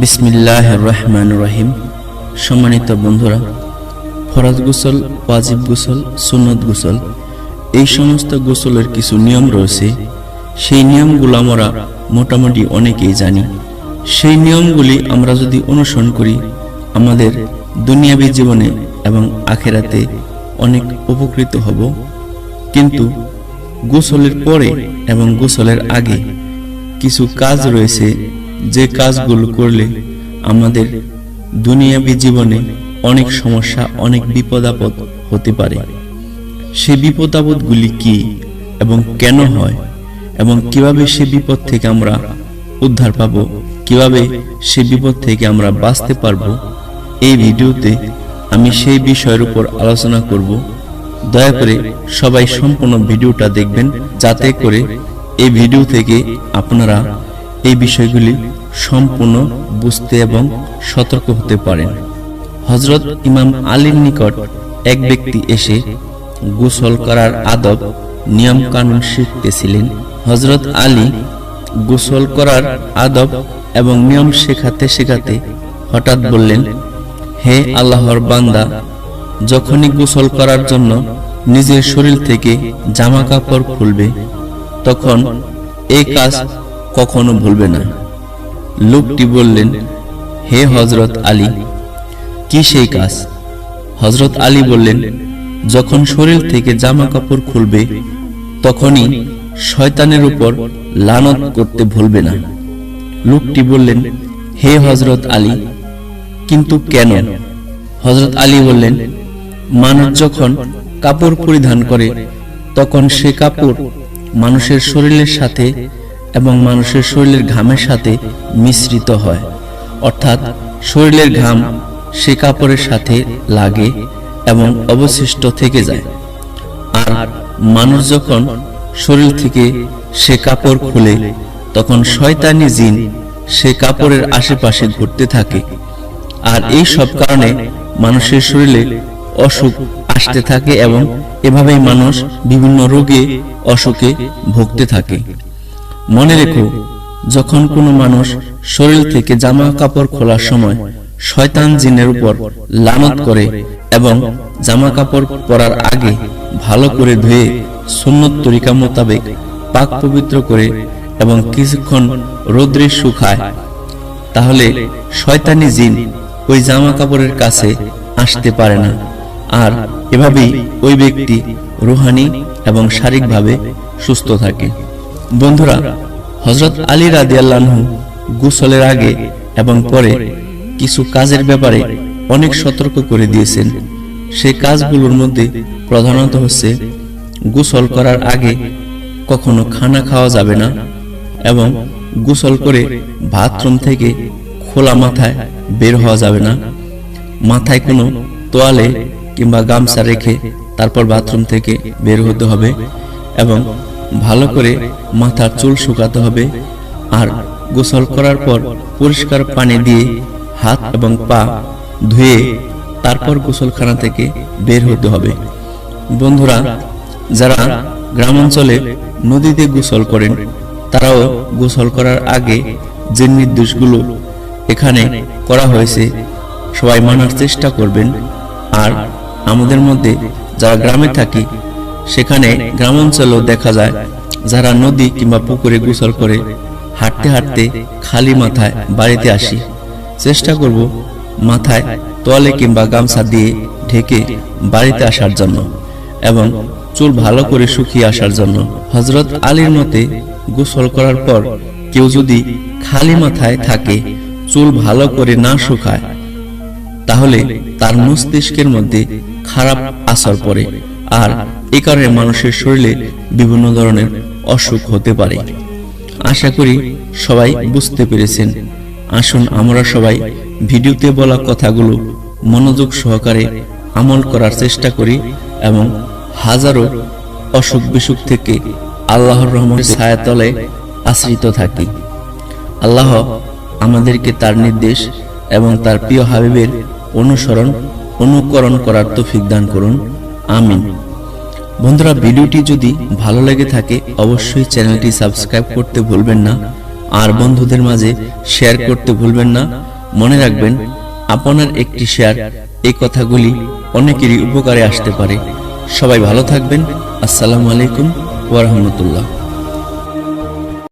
বিসমিল্লাহির রহমানির রহিম। সম্মানিত বন্ধুরা, ফরজ গোসল, ওয়াজিব গোসল, সুন্নত গোসল, এই সমস্ত গোসলের কিছু নিয়ম রয়েছে। সেই নিয়মগুলো আমরা মোটামুটি অনেকেই জানি। সেই নিয়মগুলি আমরা যদি অনুসরণ করি, আমাদের দুনিয়াবী জীবনে এবং আখিরাতে অনেক উপকৃত হব। কিন্তু গোসলের পরে এবং গোসলের আগে কিছু কাজ রয়েছে, যে কাজগুলো করলে আমাদের দুনিয়াবী জীবনে অনেক সমস্যা, অনেক বিপদ আপদ হতে পারে। সেই বিপদ আপদগুলি কি এবং কেন হয় এবং কিভাবে সে বিপদ থেকে আমরা উদ্ধার পাব, কিভাবে সে বিপদ থেকে আমরা বাঁচতে পারবো, এই ভিডিওতে আমি সেই বিষয়ের উপর আলোচনা করব। দয়া করে সবাই সম্পূর্ণ ভিডিওটা দেখবেন, যাতে করে এই ভিডিও থেকে আপনারা এই বিষয়গুলি সম্পূর্ণ বুঝতে এবং সতর্ক হতে পারেন। হযরত ইমাম আলীর নিকট এক ব্যক্তি এসে গোসল করার আদব নিয়ম কানুন শিখতেছিলেন। হযরত আলী গোসল করার আদব এবং নিয়ম শেখাতে শেখাতে হঠাৎ বললেন, হে আল্লাহর বান্দা, যখনই গোসল করার জন্য নিজের শরীর থেকে জামা কাপড় খুলবে, তখন এই কাজ কখনো ভুলবে না। লোকটি বললেন, হে হযরত আলী, কি সেই কাজ? হযরত আলী বললেন, যখন শরীর থেকে জামা কাপড় খুলবে, তখনই শয়তানের উপর লানত করতে ভুলবে না। লোকটি বললেন, হে হযরত আলী, কিন্তু কেন? হযরত আলী বললেন, মানুষ যখন কাপড় পরিধান করে, তখন সে কাপড় মানুষের শরীরের সাথে এবং মানুষের শরীরের ঘামের সাথে মিশ্রিত হয়, অর্থাৎ শরীরের ঘাম সে কাপড়ের সাথে লাগে এবং অবশিষ্ট থেকে যায়। আর মানুষ যখন শরীর থেকে সে কাপড় খুলে, তখন শয়তানি জিন সে কাপড়ের আশেপাশে ঘুরতে থাকে। আর এই সব কারণে মানুষের শরীরে অসুখ আসতে থাকে এবং এভাবেই মানুষ বিভিন্ন রোগে অসুখে ভুগতে থাকে। মনে রেখো, যখন কোনো মানুষ শরীর থেকে জামা কাপড় খোলার সময় শয়তান জিনের উপর লানত করে এবং জামা কাপড় পরার আগে ভালো করে ধুয়ে সুন্নত তরিকা মোতাবেক পাক পবিত্র করে এবং কিছুক্ষণ রোদ্রে শুকায়, তাহলে শয়তানি জিন ওই জামা কাপড়ের কাছে আসতে পারে না। আর এভাবেই ওই ব্যক্তি রুহানি এবং শারীরিকভাবে সুস্থ থাকে। বন্ধুরা, হযরত আলী রাদিয়াল্লাহু আনহু গোসলের আগে এবং পরে কিছু কাজের ব্যাপারে অনেক সতর্ক করে দিয়েছেন। সেই কাজগুলোর মধ্যে প্রধানত হচ্ছে, গোসল করার আগে কখনো খানা খাওয়া যাবে না এবং গোসল করে বাথরুম থেকে খোলা মাথায় বের হওয়া যাবে না। মাথায় কোনো তোয়ালে কিংবা গামছা রেখে তারপর বাথরুম থেকে বের হতে হবে এবং ভালো করে মাথার চুল শুকাতে হবে। আর গোসল করার পর পরিষ্কার পানি দিয়ে হাত এবং পা ধুয়ে তারপর গোসলখানা থেকে বের হতে হবে। বন্ধুরা, যারা গ্রামাঞ্চলে নদীতে গোসল করেন, তারাও গোসল করার আগে যে নির্দেশগুলো এখানে করা হয়েছে সবাই মানার চেষ্টা করবেন। আর আমাদের মধ্যে যারা গ্রামে থাকি, সেখানে গ্রামাঞ্চলেও দেখা যায় যারা নদী কিংবা পুকুরে গোসল করে হাঁটতে হাঁটতে খালি মাথায় বাড়িতে আসি। চেষ্টা করব মাথায় তোয়ালে কিংবা গামছা দিয়ে ঢেকে বাড়িতে আসার জন্য এবং চুল ভালো করে শুকিয়ে আসার জন্য। হযরত আলীর মতে, গোসল করার পর কেউ যদি খালি মাথায় থাকে, চুল ভালো করে না শুকায়, তাহলে তার মস্তিষ্কের মধ্যে খারাপ আসর পড়ে। আর এই কারণে মানুষের শরীরে বিভিন্ন ধরনের অসুখ হতে পারে। আশা করি সবাই বুঝতে পেরেছেন। আসুন আমরা সবাই ভিডিওতে বলা কথাগুলো মনোযোগ সহকারে আমল করার চেষ্টা করি এবং হাজারো অসুখ বিসুখ থেকে আল্লাহর রহমতের ছায়াতলে আশ্রিত থাকি। আল্লাহ আমাদেরকে তার নির্দেশ এবং তার প্রিয় হাবিবের অনুকরণ করার তৌফিক দান করুন। আমিন। বন্ধুরা, ভিডিওটি যদি ভালো লেগে থাকে অবশ্যই চ্যানেলটি সাবস্ক্রাইব করতে ভুলবেন না আর বন্ধুদের মাঝে শেয়ার করতে ভুলবেন না। মনে রাখবেন, আপনার একটি শেয়ার এই কথাগুলি অনেকেরই উপকারে আসতে পারে। সবাই ভালো থাকবেন। আসসালামু আলাইকুম ওয়া রাহমাতুল্লাহ।